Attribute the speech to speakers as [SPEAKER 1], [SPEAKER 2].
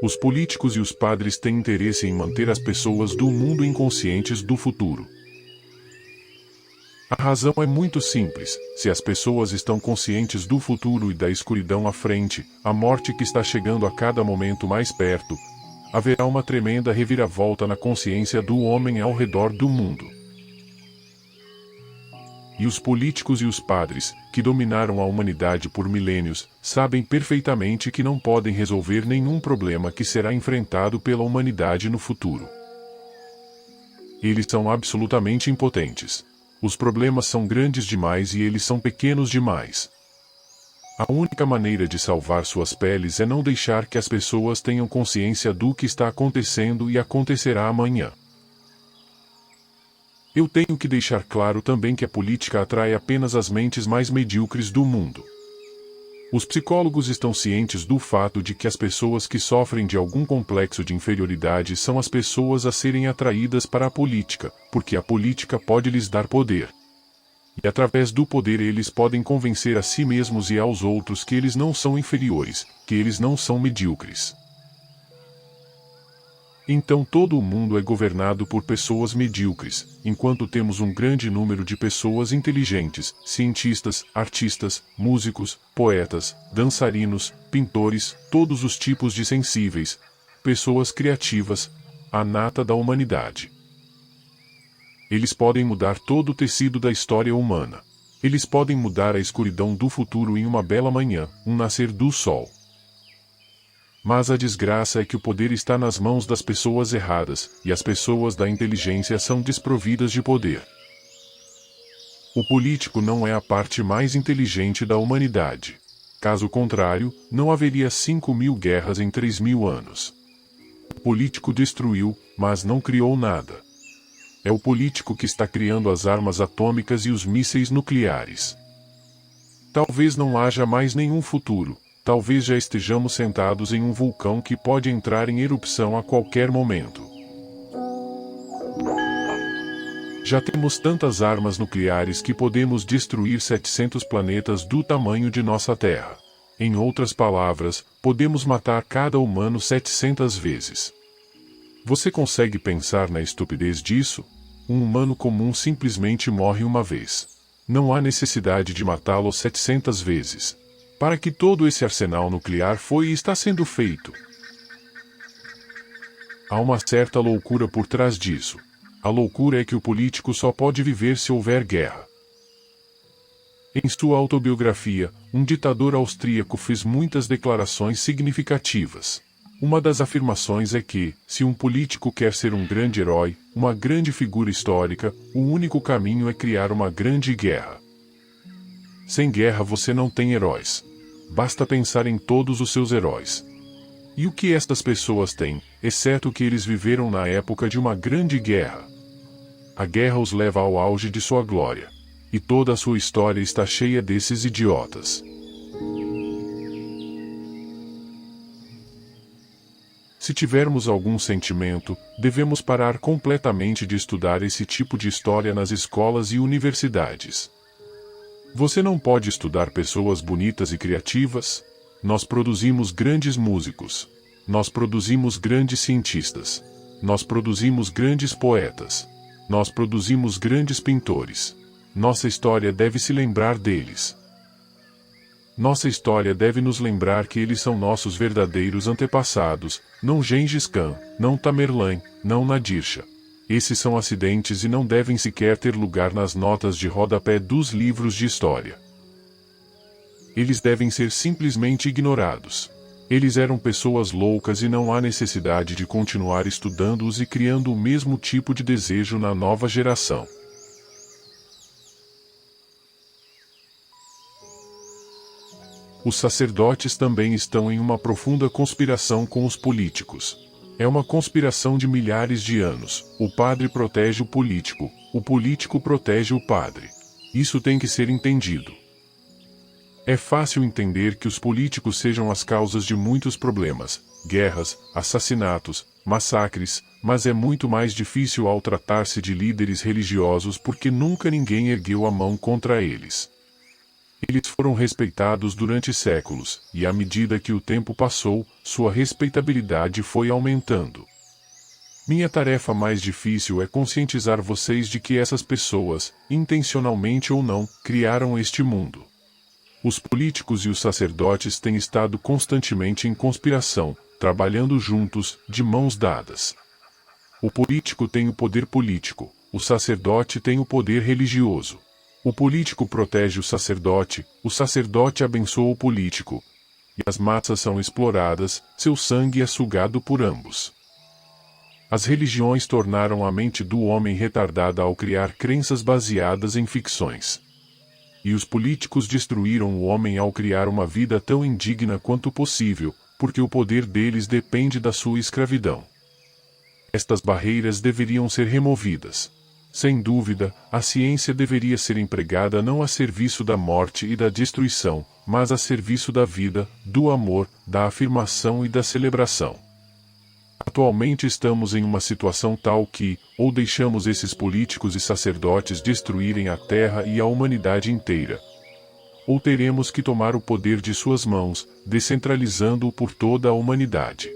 [SPEAKER 1] Os políticos e os padres têm interesse em manter as pessoas do mundo inconscientes do futuro. A razão é muito simples: se as pessoas estão conscientes do futuro e da escuridão à frente, a morte que está chegando a cada momento mais perto, haverá uma tremenda reviravolta na consciência do homem ao redor do mundo. E os políticos e os padres, que dominaram a humanidade por milênios, sabem perfeitamente que não podem resolver nenhum problema que será enfrentado pela humanidade no futuro. Eles são absolutamente impotentes. Os problemas são grandes demais e eles são pequenos demais. A única maneira de salvar suas peles é não deixar que as pessoas tenham consciência do que está acontecendo e acontecerá amanhã. Eu tenho que deixar claro também que a política atrai apenas as mentes mais medíocres do mundo. Os psicólogos estão cientes do fato de que as pessoas que sofrem de algum complexo de inferioridade são as pessoas a serem atraídas para a política, porque a política pode lhes dar poder. E através do poder eles podem convencer a si mesmos e aos outros que eles não são inferiores, que eles não são medíocres. Então todo o mundo é governado por pessoas medíocres, enquanto temos um grande número de pessoas inteligentes, cientistas, artistas, músicos, poetas, dançarinos, pintores, todos os tipos de sensíveis, pessoas criativas, a nata da humanidade. Eles podem mudar todo o tecido da história humana. Eles podem mudar a escuridão do futuro em uma bela manhã, um nascer do sol. Mas a desgraça é que o poder está nas mãos das pessoas erradas, e as pessoas da inteligência são desprovidas de poder. O político não é a parte mais inteligente da humanidade. Caso contrário, não haveria 5.000 guerras em 3.000 anos. O político destruiu, mas não criou nada. É o político que está criando as armas atômicas e os mísseis nucleares. Talvez não haja mais nenhum futuro. Talvez já estejamos sentados em um vulcão que pode entrar em erupção a qualquer momento. Já temos tantas armas nucleares que podemos destruir 700 planetas do tamanho de nossa Terra. Em outras palavras, podemos matar cada humano 700 vezes. Você consegue pensar na estupidez disso? Um humano comum simplesmente morre uma vez. Não há necessidade de matá-lo 700 vezes. Para que todo esse arsenal nuclear foi e está sendo feito? Há uma certa loucura por trás disso. A loucura é que o político só pode viver se houver guerra. Em sua autobiografia, um ditador austríaco fez muitas declarações significativas. Uma das afirmações é que, se um político quer ser um grande herói, uma grande figura histórica, o único caminho é criar uma grande guerra. Sem guerra você não tem heróis. Basta pensar em todos os seus heróis. E o que estas pessoas têm, exceto que eles viveram na época de uma grande guerra? A guerra os leva ao auge de sua glória. E toda a sua história está cheia desses idiotas. Se tivermos algum sentimento, devemos parar completamente de estudar esse tipo de história nas escolas e universidades. Você não pode estudar pessoas bonitas e criativas? Nós produzimos grandes músicos. Nós produzimos grandes cientistas. Nós produzimos grandes poetas. Nós produzimos grandes pintores. Nossa história deve se lembrar deles. Nossa história deve nos lembrar que eles são nossos verdadeiros antepassados, não Gengis Khan, não Tamerlane, não Nadir Shah. Esses são acidentes e não devem sequer ter lugar nas notas de rodapé dos livros de história. Eles devem ser simplesmente ignorados. Eles eram pessoas loucas e não há necessidade de continuar estudando-os e criando o mesmo tipo de desejo na nova geração. Os sacerdotes também estão em uma profunda conspiração com os políticos. É uma conspiração de milhares de anos. O padre protege o político protege o padre. Isso tem que ser entendido. É fácil entender que os políticos sejam as causas de muitos problemas, guerras, assassinatos, massacres, mas é muito mais difícil ao tratar-se de líderes religiosos porque nunca ninguém ergueu a mão contra eles. Eles foram respeitados durante séculos, e à medida que o tempo passou, sua respeitabilidade foi aumentando. Minha tarefa mais difícil é conscientizar vocês de que essas pessoas, intencionalmente ou não, criaram este mundo. Os políticos e os sacerdotes têm estado constantemente em conspiração, trabalhando juntos, de mãos dadas. O político tem o poder político, o sacerdote tem o poder religioso. O político protege o sacerdote abençoa o político. E as massas são exploradas, seu sangue é sugado por ambos. As religiões tornaram a mente do homem retardada ao criar crenças baseadas em ficções. E os políticos destruíram o homem ao criar uma vida tão indigna quanto possível, porque o poder deles depende da sua escravidão. Estas barreiras deveriam ser removidas. Sem dúvida, a ciência deveria ser empregada não a serviço da morte e da destruição, mas a serviço da vida, do amor, da afirmação e da celebração. Atualmente estamos em uma situação tal que, ou deixamos esses políticos e sacerdotes destruírem a Terra e a humanidade inteira, ou teremos que tomar o poder de suas mãos, descentralizando-o por toda a humanidade.